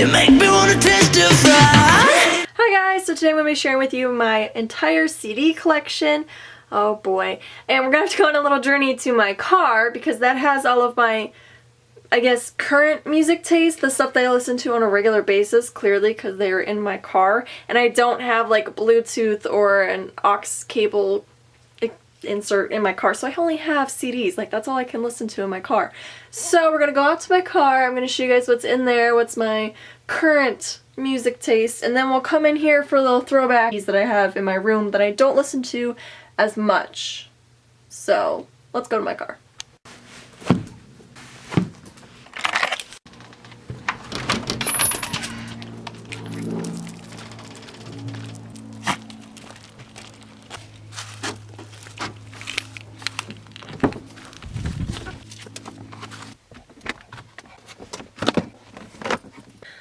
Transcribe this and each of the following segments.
You make me wanna testify. Hi guys, so today I'm going to be sharing with you my entire CD collection. Oh boy. And we're going to have to go on a little journey to my car because that has all of my, I guess, current music taste, the stuff that I listen to on a regular basis, clearly because they're in my car. And I don't have like Bluetooth or an aux cable insert in my car, so I only have CDs. Like, that's all I can listen to in my car. So we're gonna go out to my car. I'm gonna show you guys what's in there, what's my current music taste, and then we'll come in here for a little throwbacks that I have in my room that I don't listen to as much. So let's go to my car.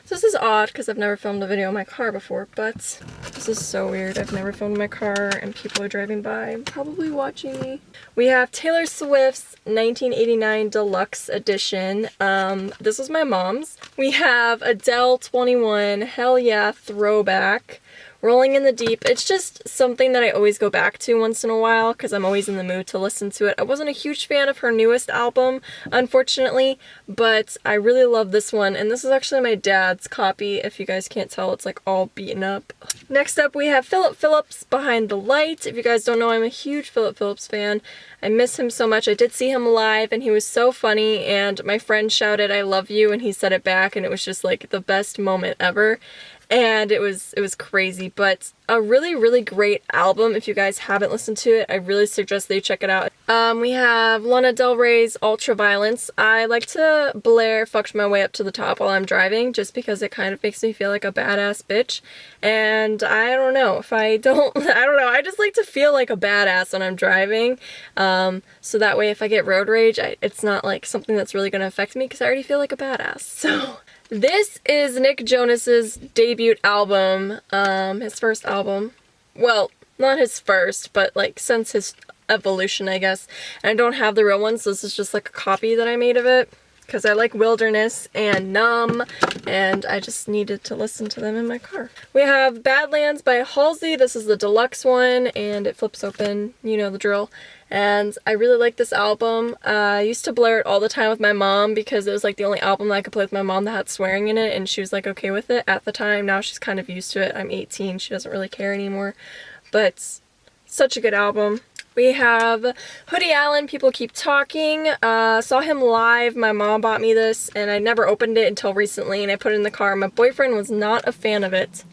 This is odd because I've never filmed a video in my car before, but this is so weird. I've never filmed my car and people are driving by probably watching me. We have Taylor Swift's 1989 Deluxe Edition. This was my mom's. We have Adele 21 Hell Yeah Throwback. Rolling in the Deep. It's just something that I always go back to once in a while because I'm always in the mood to listen to it. I wasn't a huge fan of her newest album, unfortunately, but I really love this one, and this is actually my dad's copy. If you guys can't tell, it's like all beaten up. Next up we have Philip Phillips Behind the Light. If you guys don't know, I'm a huge Philip Phillips fan. I miss him so much. I did see him live and he was so funny, and my friend shouted "I love you" and he said it back, and it was just like the best moment ever. And it was crazy, but a really, really great album. If you guys haven't listened to it, I really suggest that you check it out. We have Lana Del Rey's Ultraviolence. I like to blare Fucked My Way Up to the Top while I'm driving, just because it kind of makes me feel like a badass bitch. And I don't know, if I don't, I don't know, I just like to feel like a badass when I'm driving. So that way if I get road rage, it's not like something that's really going to affect me because I already feel like a badass. So this is Nick Jonas's debut album, his first album. Well, not his first, but like since his evolution, I guess. And I don't have the real one, so this is just like a copy that I made of it because I like Wilderness and Numb, and I just needed to listen to them in my car. We have Badlands by Halsey. This is the deluxe one, and it flips open, you know the drill. And I really like this album. I used to blare it all the time with my mom because it was like the only album that I could play with my mom that had swearing in it, and she was like okay with it at the time. Now she's kind of used to it. I'm 18, she doesn't really care anymore. But such a good album. We have Hoodie Allen, People Keep Talking. Saw him live. My mom bought me this and I never opened it until recently, and I put it in the car. My boyfriend was not a fan of it,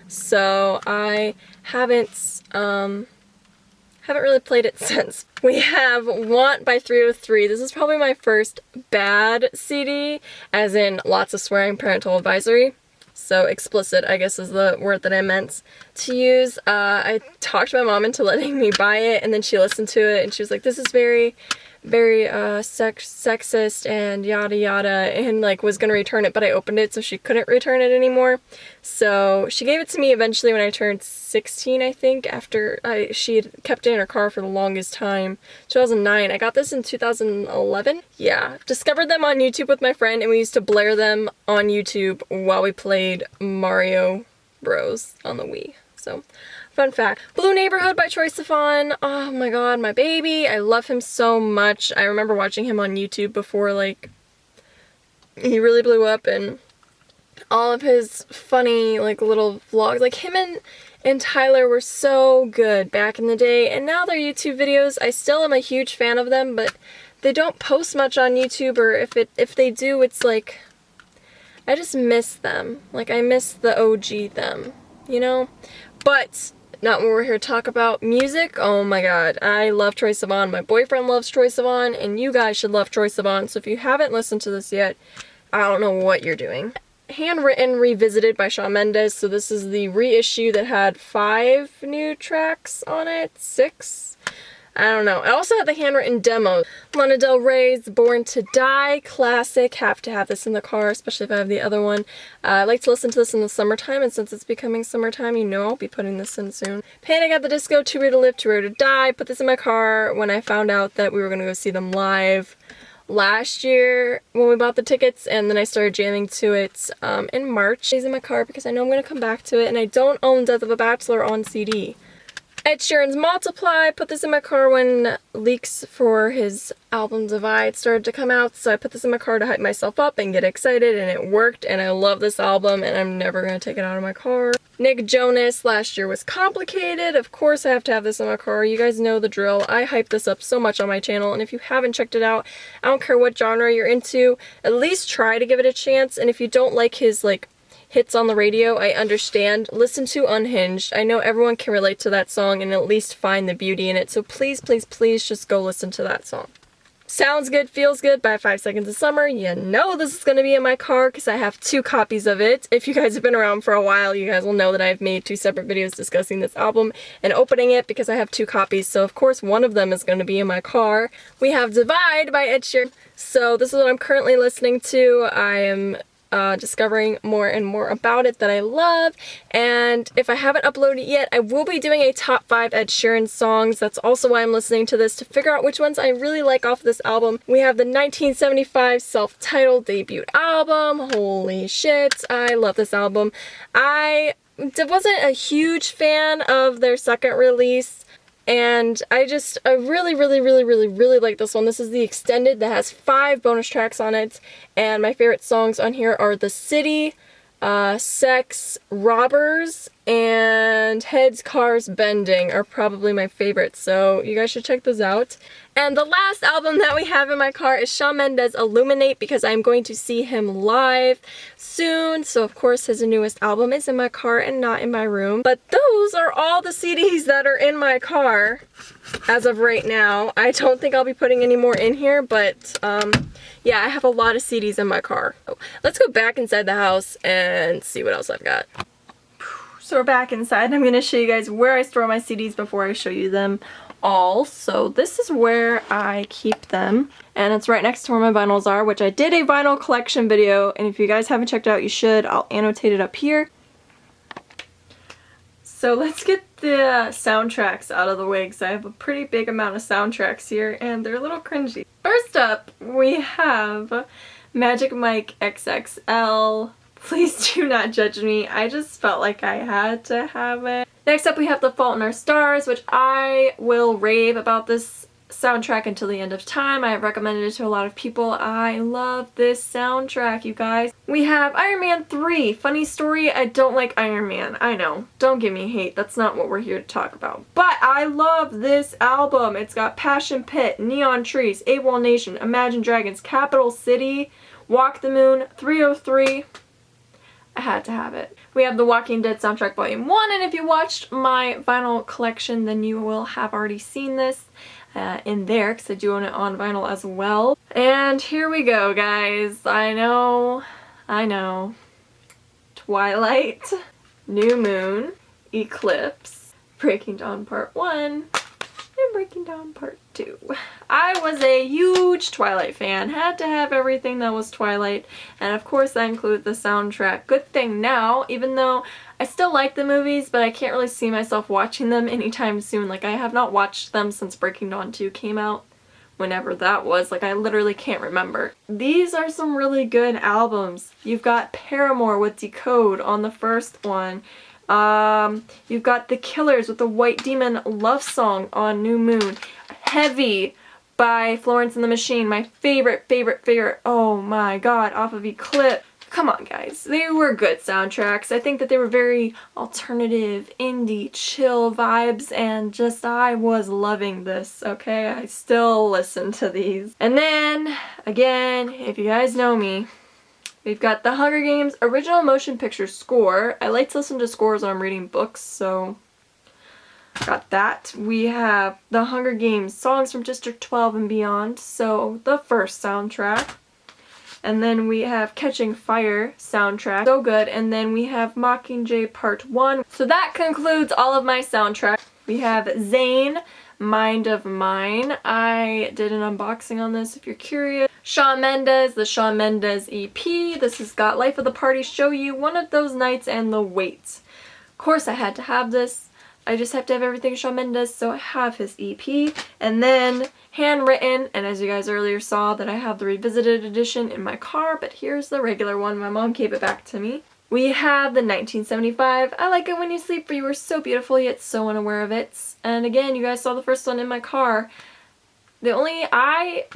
so I haven't really played it since. We have Want by 303. This is probably my first bad CD, as in lots of swearing, parental advisory. So explicit, I guess, is the word that I meant to use. I talked my mom into letting me buy it, and then she listened to it and she was like, this is very, very sexist and yada yada, and like was gonna return it, but I opened it so she couldn't return it anymore. So she gave it to me eventually when I turned 16, I think, after she had kept it in her car for the longest time. 2009. I got this in 2011. Yeah. Discovered them on YouTube with my friend, and we used to blare them on YouTube while we played Mario Bros on the Wii. So, fun fact. Blue Neighborhood by Troye Sivan. Oh my god, my baby. I love him so much. I remember watching him on YouTube before, like, he really blew up, and all of his funny, like, little vlogs. Like, him and Tyler were so good back in the day, and now their YouTube videos, I still am a huge fan of them, but they don't post much on YouTube, or if they do, it's like, I just miss them. Like, I miss the OG them, you know? But not what we're here to talk about. Music, oh my god, I love Troye Sivan. My boyfriend loves Troye Sivan, and you guys should love Troye Sivan. So if you haven't listened to this yet, I don't know what you're doing. Handwritten Revisited by Shawn Mendes. So this is the reissue that had 5 new tracks on it. 6? I don't know. I also had the handwritten demo. Lana Del Rey's Born to Die classic. Have to have this in the car, especially if I have the other one. I like to listen to this in the summertime, and since it's becoming summertime, you know I'll be putting this in soon. Panic at the Disco, Too Rare to Live, Too Rare to Die. Put this in my car when I found out that we were going to go see them live last year when we bought the tickets, and then I started jamming to it in March. It's in my car because I know I'm going to come back to it, and I don't own Death of a Bachelor on CD. Ed Sheeran's Multiply, put this in my car when leaks for his album Divide started to come out, so I put this in my car to hype myself up and get excited, and it worked, and I love this album, and I'm never going to take it out of my car. Nick Jonas, Last Year Was Complicated. Of course I have to have this in my car. You guys know the drill. I hype this up so much on my channel, and if you haven't checked it out, I don't care what genre you're into, at least try to give it a chance, and if you don't like his, like, hits on the radio, I understand. Listen to Unhinged. I know everyone can relate to that song and at least find the beauty in it, so please, please, please just go listen to that song. Sounds Good, Feels Good by 5 Seconds of Summer. You know this is going to be in my car because I have 2 copies of it. If you guys have been around for a while, you guys will know that I've made 2 separate videos discussing this album and opening it because I have 2 copies, so of course one of them is going to be in my car. We have Divide by Ed Sheeran. So this is what I'm currently listening to. I am discovering more and more about it that I love, and if I haven't uploaded it yet, I will be doing a top 5 Ed Sheeran songs. That's also why I'm listening to this, to figure out which ones I really like off this album. We have the 1975 self-titled debut album. Holy shit, I love this album. I wasn't a huge fan of their second release, and I really like this one. This is the extended that has 5 bonus tracks on it, and my favorite songs on here are The City, Sex, Robbers, and Heads, Cars, Bending are probably my favorites, so you guys should check those out. And the last album that we have in my car is Shawn Mendes' Illuminate, because I'm going to see him live soon, so of course his newest album is in my car and not in my room. But those are all the CDs that are in my car as of right now. I don't think I'll be putting any more in here, but yeah, I have a lot of CDs in my car. Let's go back inside the house and see what else I've got. So we're back inside. I'm going to show you guys where I store my CDs before I show you them all. So this is where I keep them, and it's right next to where my vinyls are, which I did a vinyl collection video, and if you guys haven't checked it out, you should. I'll annotate it up here. So let's get the soundtracks out of the way, because I have a pretty big amount of soundtracks here, and they're a little cringy. First up, we have Magic Mike XXL. Please do not judge me. I just felt like I had to have it. Next up we have The Fault in Our Stars, which I will rave about this soundtrack until the end of time. I have recommended it to a lot of people. I love this soundtrack, you guys. We have Iron Man 3. Funny story, I don't like Iron Man. I know. Don't give me hate. That's not what we're here to talk about. But I love this album. It's got Passion Pit, Neon Trees, AWOL Nation, Imagine Dragons, Capital City, Walk the Moon, 303. I had to have it. We have the Walking Dead soundtrack volume 1, and if you watched my vinyl collection, then you will have already seen this in there, because I do own it on vinyl as well. And here we go, guys. I know. Twilight, New Moon, Eclipse, Breaking Dawn Part 1, and Breaking Dawn Part 2. I was a huge Twilight fan. Had to have everything that was Twilight, and of course that included the soundtrack. Good thing now, even though I still like the movies, but I can't really see myself watching them anytime soon. Like, I have not watched them since Breaking Dawn 2 came out. Whenever that was. Like, I literally can't remember. These are some really good albums. You've got Paramore with Decode on the first one. You've got The Killers with the White Demon Love Song on New Moon. Heavy by Florence and the Machine, my favorite, oh my god, off of Eclipse. Come on, guys. They were good soundtracks. I think that they were very alternative, indie, chill vibes, and just, I was loving this, okay? I still listen to these. And then, again, if you guys know me, we've got the Hunger Games original motion picture score. I like to listen to scores when I'm reading books, so got that. We have the Hunger Games songs from District 12 and beyond, so the first soundtrack. And then we have Catching Fire soundtrack, so good. And then we have Mockingjay Part 1. So that concludes all of my soundtracks. We have Zayn, Mind of Mine. I did an unboxing on this if you're curious. Shawn Mendes, the Shawn Mendes EP. This has got Life of the Party, Show You, One of Those Nights, and The Wait. Of course I had to have this. I just have to have everything Shawn Mendes, so I have his EP. And then handwritten, and as you guys earlier saw that I have the revisited edition in my car, but here's the regular one. My mom gave it back to me. We have the 1975, I Like It When You Sleep, for You Were So Beautiful Yet So Unaware of It. And again, you guys saw the first one in my car. Oh my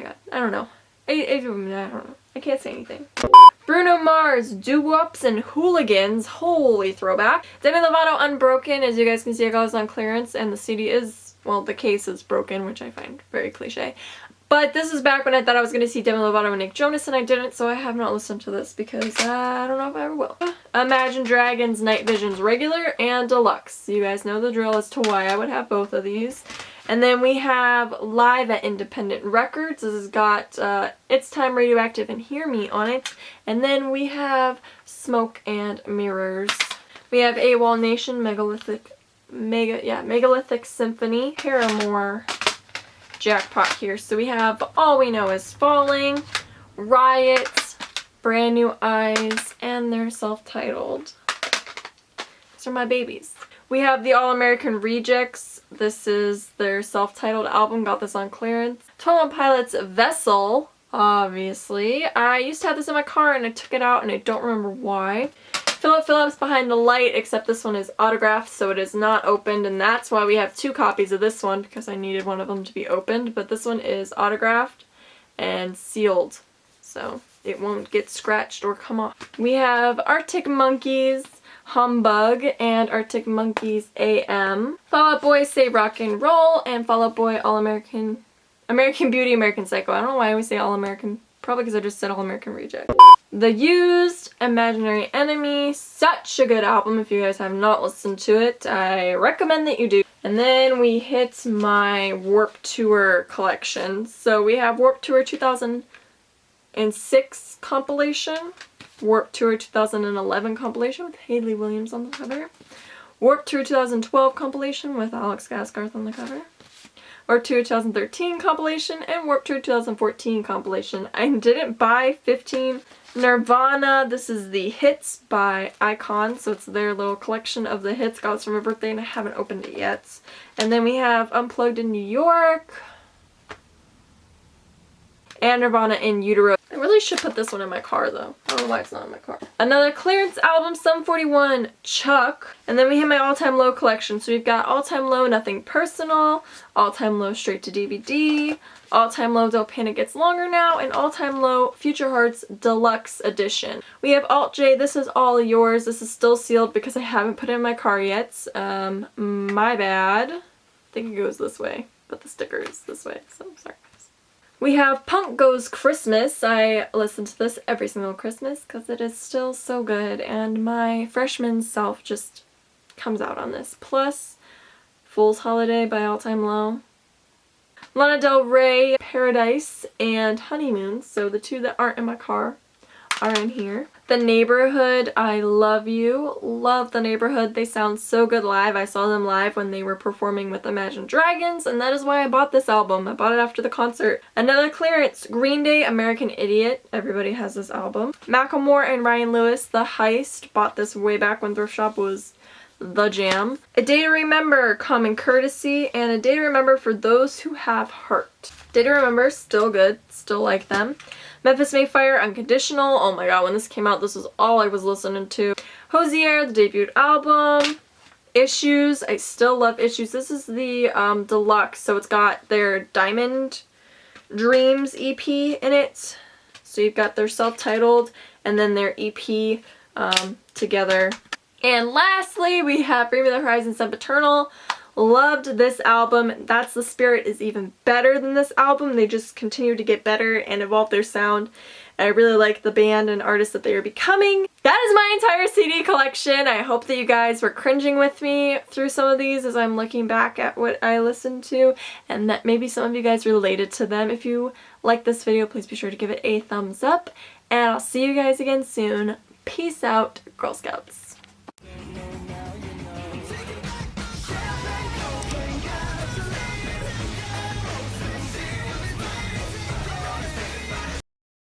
god, I don't know. I don't know. I can't say anything. Bruno Mars, Doo-Wops and Hooligans, holy throwback. Demi Lovato, Unbroken, as you guys can see I got this on clearance, and the CD is, well, the case is broken, which I find very cliche. But this is back when I thought I was going to see Demi Lovato and Nick Jonas, and I didn't, so I have not listened to this because I don't know if I ever will. Imagine Dragons, Night Visions Regular and Deluxe. You guys know the drill as to why I would have both of these. And then we have Live at Independent Records. This has got It's Time, Radioactive, and Hear Me on it. And then we have Smoke and Mirrors. We have AWOL Nation, Megalithic Symphony, Paramore, jackpot here. So we have All We Know Is Falling, Riot, Brand New Eyes, and they're self-titled. These are my babies. We have the All American Rejects. This is their self-titled album. Got this on clearance. 21 Pilots Vessel, obviously. I used to have this in my car and I took it out and I don't remember why. Philip Phillips, Behind the Light, except this one is autographed, so it is not opened, and that's why we have two copies of this one, because I needed one of them to be opened, but this one is autographed and sealed, so it won't get scratched or come off. We have Arctic Monkeys, Humbug, and Arctic Monkeys AM. Fall Out Boy, Say Rock and Roll, and Fall Out Boy, All American, American Beauty, American Psycho. I don't know why I always say All American, probably because I just said All American Reject. The Used, Imaginary Enemy, such a good album. If you guys have not listened to it, I recommend that you do. And then we hit my Warped Tour collection. So we have Warped Tour 2006 compilation, Warped Tour 2011 compilation with Hayley Williams on the cover, Warped Tour 2012 compilation with Alex Gaskarth on the cover, Warped Tour 2013 compilation, and Warped Tour 2014 compilation. I didn't buy 15. Nirvana, this is the Hits by Icon, so it's their little collection of the hits. Got this for my birthday and I haven't opened it yet. And then we have Unplugged in New York, and Nirvana in Utero. I really should put this one in my car though. I don't know why it's not in my car. Another clearance album, Sum 41, Chuck. And then we have my All Time Low collection. So we've got All Time Low, Nothing Personal, All Time Low, Straight to DVD, All Time Low, Don't Panic Gets Longer Now, and All Time Low, Future Hearts Deluxe Edition. We have Alt J, This Is All Yours. This is still sealed because I haven't put it in my car yet. My bad. I think it goes this way, but the sticker is this way, so I'm sorry. We have Punk Goes Christmas. I listen to this every single Christmas because it is still so good, and my freshman self just comes out on this. Plus, Fool's Holiday by All Time Low, Lana Del Rey, Paradise, and Honeymoon. So the two that aren't in my car are in here. The Neighborhood, I Love You. Love The Neighborhood. They sound so good live. I saw them live when they were performing with Imagine Dragons, and that is why I bought this album. I bought it after the concert. Another clearance, Green Day, American Idiot. Everybody has this album. Macklemore and Ryan Lewis, The Heist. Bought this way back when thrift shop was the jam. A Day to Remember, Common Courtesy, and A Day to Remember for Those Who Have Heart. Day to Remember, still good. Still like them. Memphis Mayfire, Unconditional. Oh my god, when this came out, this was all I was listening to. Hosier, the debut album. Issues, I still love Issues. This is the deluxe, so it's got their Diamond Dreams EP in it. So you've got their self-titled and then their EP together. And lastly, we have Bring Me the Horizon, Sempiternal. Loved this album. That's the Spirit is even better than this album. They just continue to get better and evolve their sound. I really like the band and artists that they are becoming. That is my entire CD collection. I hope that you guys were cringing with me through some of these as I'm looking back at what I listened to, and that maybe some of you guys related to them. If you like this video, please be sure to give it a thumbs up, and I'll see you guys again soon. Peace out, Girl Scouts.